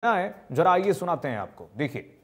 है, जरा आइए सुनाते हैं आपको, देखिए।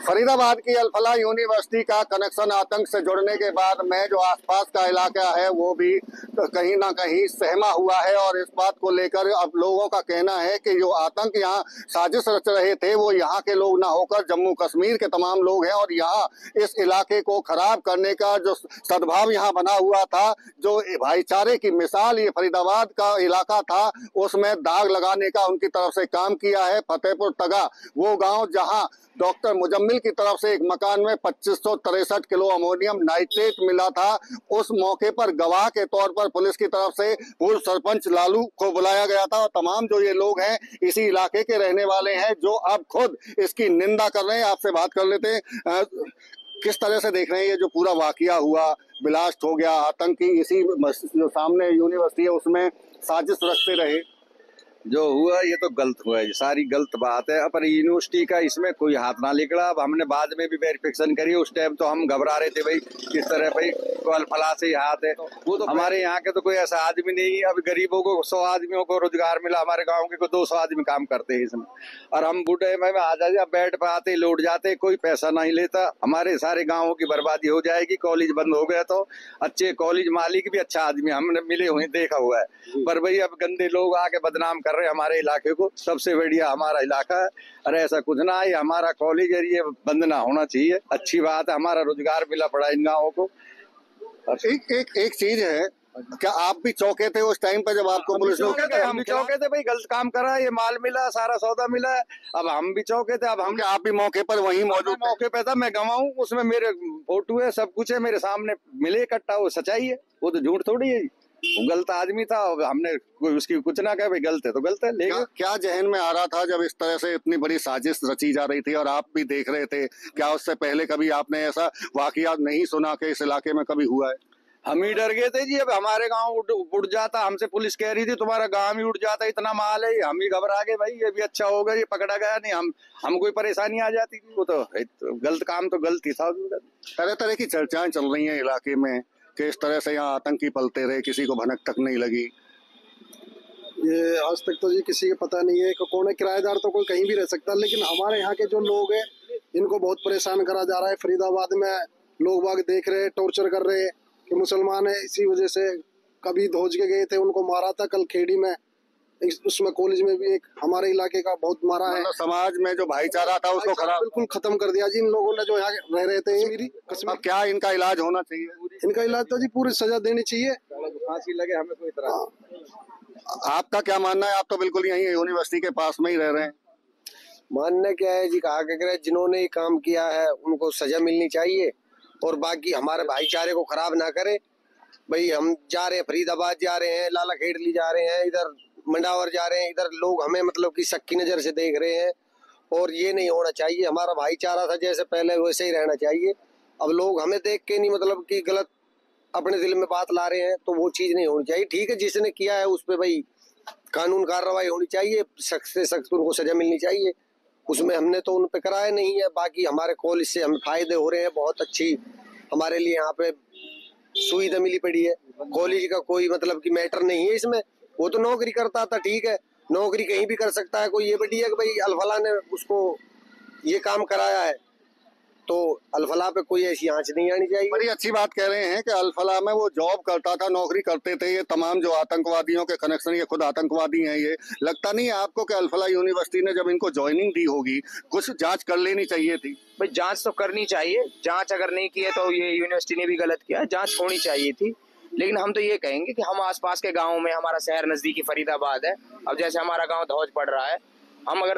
फरीदाबाद की अल-फलाह यूनिवर्सिटी का कनेक्शन आतंक से जुड़ने के बाद में जो आसपास का इलाका है वो भी कहीं ना कहीं सहमा हुआ है और इस बात को लेकर अब लोगों का कहना है कि जो आतंक यहाँ साजिश रच रहे थे वो यहाँ के लोग ना होकर जम्मू कश्मीर के तमाम लोग हैं और यहाँ इस इलाके को खराब करने का जो सद्भाव यहाँ बना हुआ था, जो भाईचारे की मिसाल ये फरीदाबाद का इलाका था, उसमें दाग लगाने का उनकी तरफ से काम किया है। फतेहपुर तगा वो गाँव जहाँ डॉक्टर मुजम्मिल की तरफ से एक मकान में 2563 किलो अमोनियम नाइट्रेट मिला था, उस मौके पर गवाह के तौर पर पुलिस की तरफ से पूर्व सरपंच लालू को बुलाया गया था और तमाम जो ये लोग हैं इसी इलाके के रहने वाले हैं जो अब खुद इसकी निंदा कर रहे हैं। आपसे बात कर लेते हैं, किस तरह से देख रहे हैं ये जो पूरा वाकया हुआ, ब्लास्ट हो गया, आतंकी इसी जो सामने यूनिवर्सिटी है उसमें साजिश रचते रहे? जो हुआ ये तो गलत हुआ है, सारी गलत बात है। पर यूनिवर्सिटी का इसमें कोई हाथ ना निकला। अब हमने बाद में भी वेरिफिकेशन करी, उस टाइम तो हम घबरा रहे थे भाई किस तरह भाई तो अल-फलाह से ही हाथ है। वो तो हमारे यहाँ के तो कोई ऐसा आदमी नहीं। अब गरीबों को 100 आदमियों को रोजगार मिला, हमारे गाँव के को 200 आदमी काम करते हैं इसमें, और हम बूढ़े में आ जाते, बेड पे आते लौट जाते, कोई पैसा नहीं लेता। हमारे सारे गाँवों की बर्बादी हो जाएगी। कॉलेज बंद हो गया तो अच्छे कॉलेज मालिक भी अच्छा आदमी हमने मिले हुए देखा हुआ है, पर भाई अब गंदे लोग आके बदनाम कर रहे हैं हमारे इलाके को। सबसे बढ़िया हमारा इलाका है, अरे ऐसा कुछ ना है, हमारा कॉलेज है, ये बंद ना होना चाहिए। अच्छी बात है, हमारा रोजगार मिला पड़ा इन गाँवों को। एक चीज है, क्या आप भी चौके थे उस टाइम पे जब आपको पुलिस ने? हम भी चौके थे भाई, गलत काम करा, ये माल मिला, सारा सौदा मिला, अब हम भी चौके थे। अब हम आप भी मौके पर वहीं मौजूद? मौके पे था, मैं गवाऊं, उसमें मेरे फोटो है, सब कुछ है मेरे सामने, मिले इकट्ठा, वो सच्चाई है, वो तो झूठ थोड़ी है। वो गलत आदमी था, हमने उसकी कुछ ना कहा, भाई गलत है तो गलत है। लेकिन क्या जहन में आ रहा था जब इस तरह से इतनी बड़ी साजिश रची जा रही थी और आप भी देख रहे थे? क्या उससे पहले कभी आपने ऐसा वाकया नहीं सुना कि इस इलाके में कभी हुआ है? हम ही डर गए थे जी। अब हमारे गांव उड़ जाता, हमसे पुलिस कह रही थी तुम्हारा गांव ही उड़ जाता, इतना माल है, हम ही घबरा गए भाई, ये भी अच्छा होगा, ये पकड़ा गया नहीं, हम कोई परेशानी आ जाती थी। वो तो गलत काम तो गलत ही था। तरह तरह की चर्चाएं चल रही हैं इलाके में कि इस तरह से यहाँ आतंकी पलते रहे, किसी को भनक तक नहीं लगी। ये आज तक तो जी किसी को पता नहीं है कि कौन है। किराएदार तो कोई कहीं भी रह सकता है, लेकिन हमारे यहाँ के जो लोग हैं इनको बहुत परेशान करा जा रहा है। फरीदाबाद में लोग बाग देख रहे, टॉर्चर कर रहे कि मुसलमान है, इसी वजह से कभी धोज के गए थे, उनको मारा था। कल खेड़ी में उसमें कॉलेज में भी एक हमारे इलाके का बहुत मारा है। समाज में जो भाईचारा था उसको बिल्कुल खत्म कर दिया जी इन लोगों ने जो यहाँ रह रहे थे। अब क्या इनका इलाज होना चाहिए? इनका इलाज तो जी पूरी सजा देनी चाहिए, फांसी लगे, हमें कोई तरह। आपका क्या मानना है? आप तो बिल्कुल यही यूनिवर्सिटी के पास में ही रह रहे हैं। मानना क्या है जी, कहा क्या, जिन्होंने ये काम किया है उनको सजा मिलनी चाहिए और बाकी हमारे भाईचारे को खराब ना करे। भाई हम जा रहे हैं, फरीदाबाद जा रहे हैं, लाला खेड़ली जा रहे हैं, इधर मंडावर जा रहे हैं, इधर लोग हमें मतलब कि शक की नजर से देख रहे हैं और ये नहीं होना चाहिए। हमारा भाईचारा था जैसे पहले वैसे ही रहना चाहिए। अब लोग हमें देख के नहीं मतलब कि गलत अपने दिल में बात ला रहे हैं, तो वो चीज नहीं होनी चाहिए। ठीक है, जिसने किया है उस पर भाई कानून कार्रवाई होनी चाहिए, सख्त से सख्त उनको सजा मिलनी चाहिए। उसमें हमने तो उन पे कराया नहीं है। बाकी हमारे कॉलेज से हमें फायदे हो रहे हैं, बहुत अच्छी हमारे लिए यहाँ पे सुविधा मिली पड़ी है। कॉलेज का कोई मतलब कि मैटर नहीं है इसमें। वो तो नौकरी करता था, ठीक है, नौकरी कहीं भी कर सकता है कोई। ये बड़ी है कि भाई अल-फलाह ने उसको ये काम कराया है, तो अल-फलाह पे कोई ऐसी आंच नहीं आनी चाहिए। बड़ी अच्छी बात कह रहे हैं कि अल-फलाह में वो जॉब करता था, नौकरी करते थे। ये तमाम जो आतंकवादियों के कनेक्शन, ये खुद आतंकवादी हैं। ये लगता नहीं है आपको कि अल-फलाह यूनिवर्सिटी ने जब इनको ज्वाइनिंग दी होगी कुछ जांच कर लेनी चाहिए थी? भाई जांच तो करनी चाहिए, जांच अगर नहीं की है तो ये यूनिवर्सिटी ने भी गलत किया, जांच होनी चाहिए थी। लेकिन हम तो ये कहेंगे कि हम आसपास के गाँव में, हमारा शहर नजदीकी फरीदाबाद है, अब जैसे हमारा गाँव धौज पड़ रहा है, हम अगर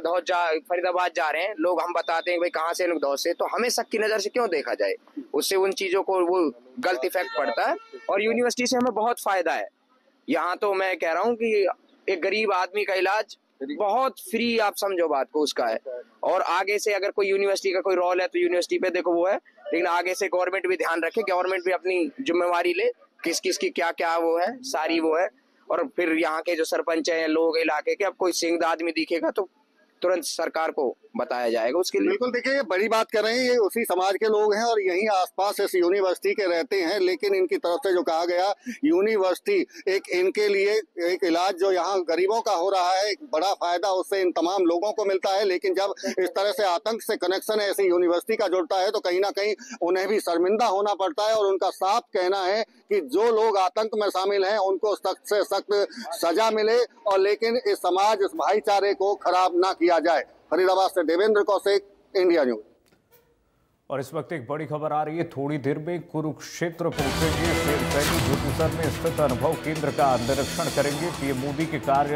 फरीदाबाद जा रहे हैं, लोग हम बताते हैं भाई कहाँ से, धौज से, तो हमें शक की नजर से क्यों देखा जाए? उससे उन चीजों को वो गलत इफेक्ट पड़ता है और यूनिवर्सिटी से हमें बहुत फायदा है। यहाँ तो मैं कह रहा हूँ कि एक गरीब आदमी का इलाज बहुत फ्री, आप समझो बात को, उसका है। और आगे से अगर कोई यूनिवर्सिटी का कोई रोल है तो यूनिवर्सिटी पे देखो वो है, लेकिन आगे से गवर्नमेंट भी ध्यान रखे, गवर्नमेंट भी अपनी जिम्मेवारी ले, किस किस की क्या क्या वो है, सारी वो है। और फिर यहाँ के जो सरपंच हैं, लोग इलाके के, अब कोई सिंह आदमी दिखेगा तो तुरंत सरकार को बताया जाएगा उसके लिए। बिल्कुल, देखिए ये बड़ी बात कर रहे हैं, ये उसी समाज के लोग हैं और यहीं आसपास इस यूनिवर्सिटी के रहते हैं, लेकिन इनकी तरफ से जो कहा गया यूनिवर्सिटी एक इनके लिए एक इलाज जो यहाँ गरीबों का हो रहा है, एक बड़ा फायदा उससे इन तमाम लोगों को मिलता है, लेकिन जब इस तरह से आतंक से कनेक्शन ऐसी यूनिवर्सिटी का जुड़ता है तो कहीं ना कहीं उन्हें भी शर्मिंदा होना पड़ता है। और उनका साफ कहना है कि जो लोग आतंक में शामिल हैं उनको सख्त से सख्त सजा मिले और लेकिन इस समाज, इस भाईचारे को खराब ना किया जाए। फरीदाबाद से देवेंद्र कौशिक, इंडिया न्यूज। और इस वक्त एक बड़ी खबर आ रही है, थोड़ी देर में कुरुक्षेत्र पहुंचेंगे शेर सैनी, में स्थित अनुभव केंद्र का निरीक्षण करेंगे। पीएम मोदी के कार्य